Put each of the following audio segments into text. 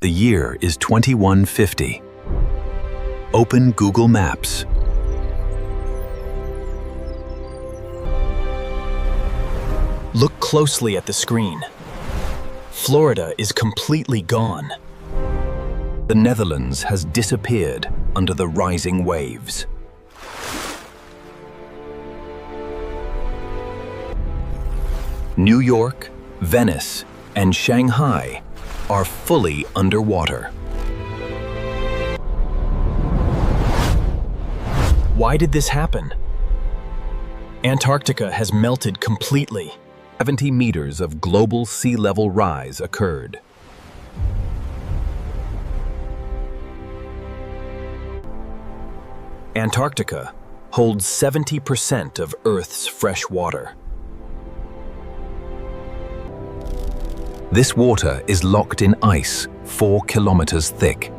The year is 2150. Open Google Maps. Look closely at the screen. Florida is completely gone. The Netherlands has disappeared under the rising waves. New York, Venice, and Shanghai are fully underwater. Why did this happen? Antarctica has melted completely. 70 meters of global sea level rise occurred. Antarctica holds 70% of Earth's fresh water. This water is locked in ice 4 kilometers thick.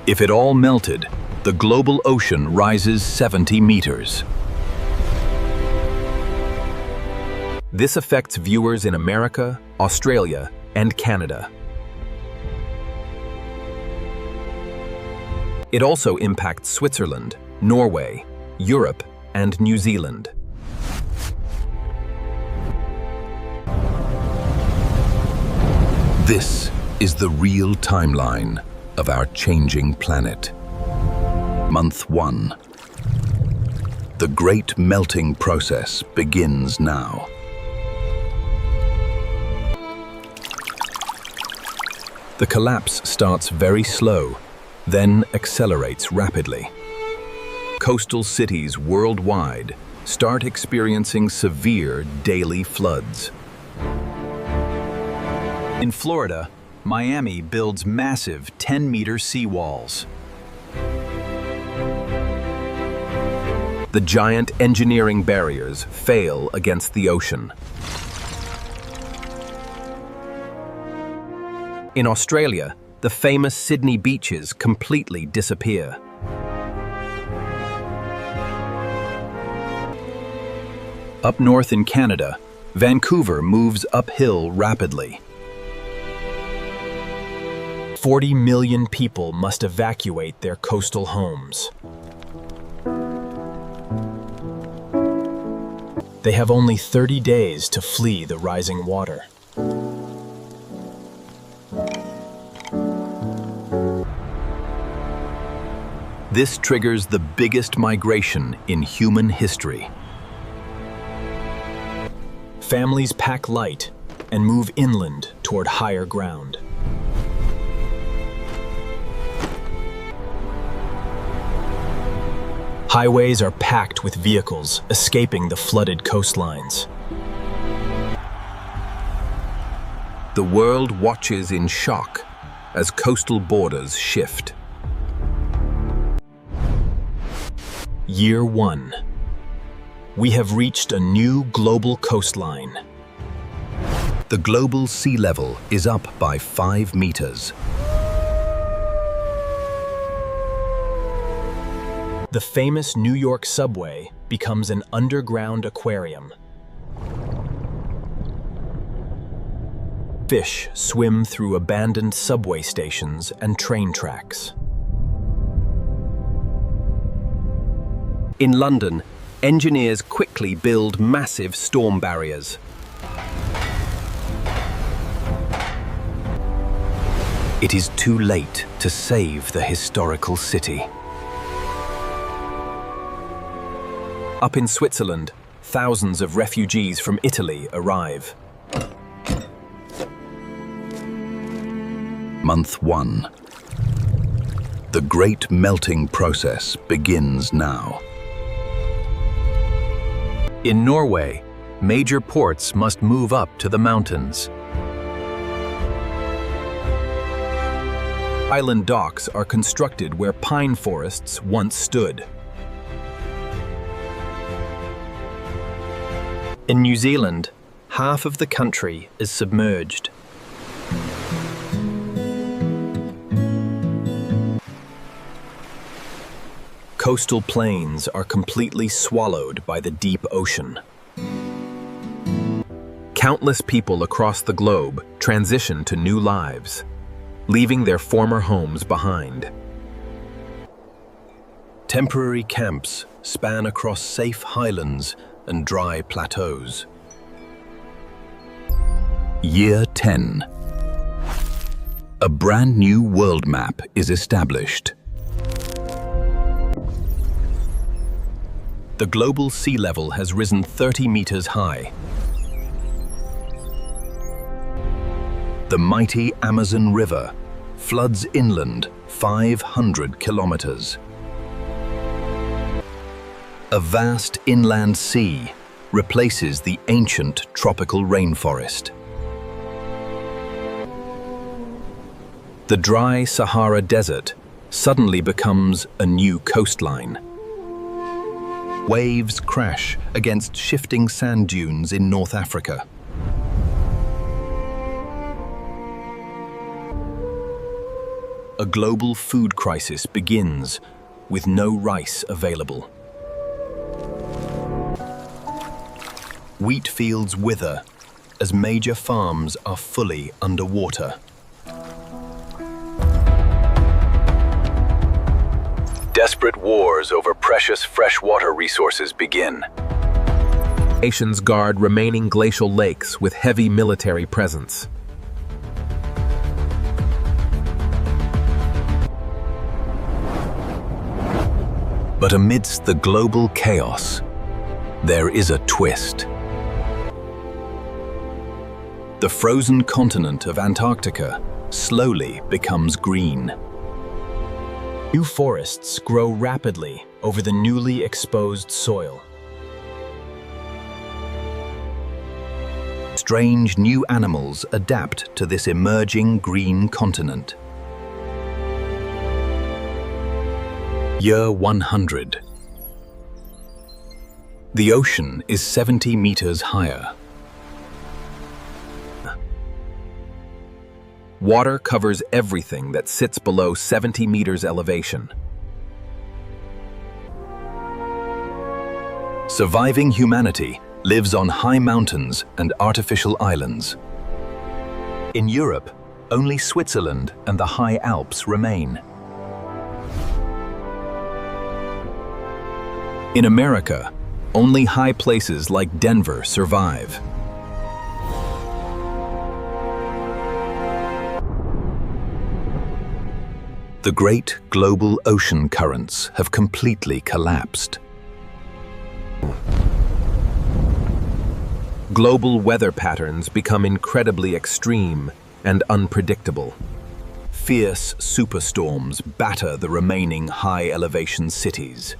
If it all melted, the global ocean rises 70 meters. This affects viewers in America, Australia, and Canada. It also impacts Switzerland, Norway, Europe, and New Zealand. This is the real timeline of our changing planet. Month 1. The great melting process begins now. The collapse starts very slow, then accelerates rapidly. Coastal cities worldwide start experiencing severe daily floods. In Florida, Miami builds massive 10-meter seawalls. The giant engineering barriers fail against the ocean. In Australia, the famous Sydney beaches completely disappear. Up north in Canada, Vancouver moves uphill rapidly. 40 million people must evacuate their coastal homes. They have only 30 days to flee the rising water. This triggers the biggest migration in human history. Families pack light and move inland toward higher ground. Highways are packed with vehicles escaping the flooded coastlines. The world watches in shock as coastal borders shift. Year 1. We have reached a new global coastline. The global sea level is up by 5 meters. The famous New York subway becomes an underground aquarium. Fish swim through abandoned subway stations and train tracks. In London, engineers quickly build massive storm barriers. It is too late to save the historical city. Up in Switzerland, thousands of refugees from Italy arrive. Month 1. The great melting process begins now. In Norway, major ports must move up to the mountains. Island docks are constructed where pine forests once stood. In New Zealand, half of the country is submerged. Coastal plains are completely swallowed by the deep ocean. Countless people across the globe transition to new lives, leaving their former homes behind. Temporary camps span across safe highlands and dry plateaus. Year 10. A brand new world map is established. The global sea level has risen 30 meters high. The mighty Amazon River floods inland 500 kilometers. A vast inland sea replaces the ancient tropical rainforest. The dry Sahara Desert suddenly becomes a new coastline. Waves crash against shifting sand dunes in North Africa. A global food crisis begins with no rice available. Wheat fields wither as major farms are fully underwater. Desperate wars over precious freshwater resources begin. Nations guard remaining glacial lakes with heavy military presence. But amidst the global chaos, there is a twist. The frozen continent of Antarctica slowly becomes green. New forests grow rapidly over the newly exposed soil. Strange new animals adapt to this emerging green continent. Year 100. The ocean is 70 meters higher. Water covers everything that sits below 70 meters elevation. Surviving humanity lives on high mountains and artificial islands. In Europe, only Switzerland and the high Alps remain. In America, only high places like Denver survive. The great global ocean currents have completely collapsed. Global weather patterns become incredibly extreme and unpredictable. Fierce superstorms batter the remaining high-elevation cities.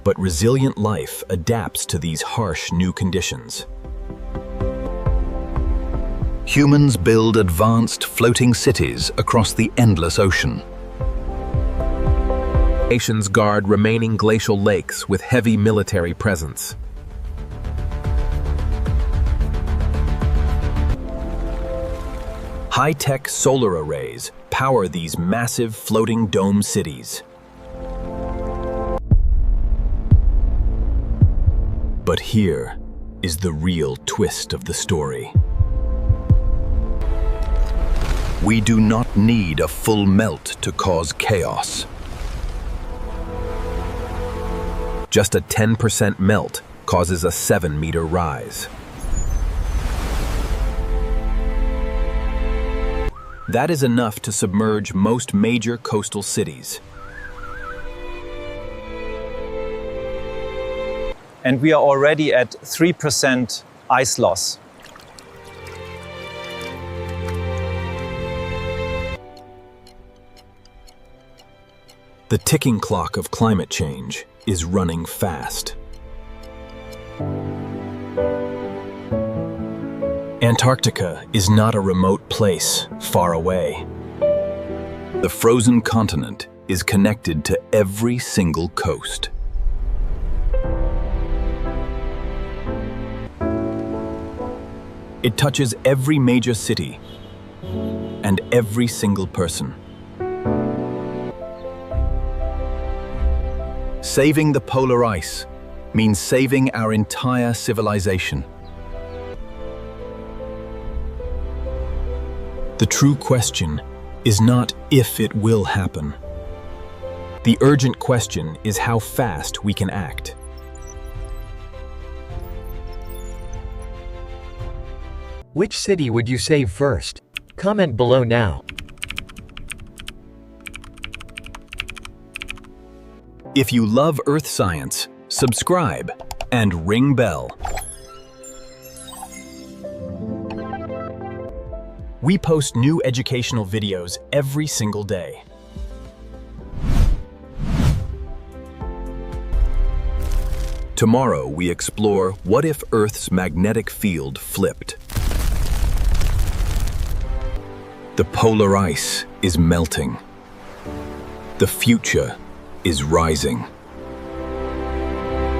But resilient life adapts to these harsh new conditions. Humans build advanced floating cities across the endless ocean. Nations guard remaining glacial lakes with heavy military presence. High-tech solar arrays power these massive floating dome cities. But here is the real twist of the story. We do not need a full melt to cause chaos. Just a 10% melt causes a 7-meter rise. That is enough to submerge most major coastal cities. And we are already at 3% ice loss. The ticking clock of climate change is running fast. Antarctica is not a remote place far away. The frozen continent is connected to every single coast. It touches every major city and every single person. Saving the polar ice means saving our entire civilization. The true question is not if it will happen. The urgent question is how fast we can act. Which city would you save first? Comment below now. If you love Earth science, subscribe and ring bell. We post new educational videos every single day. Tomorrow we explore what if Earth's magnetic field flipped. The polar ice is melting. The future is rising.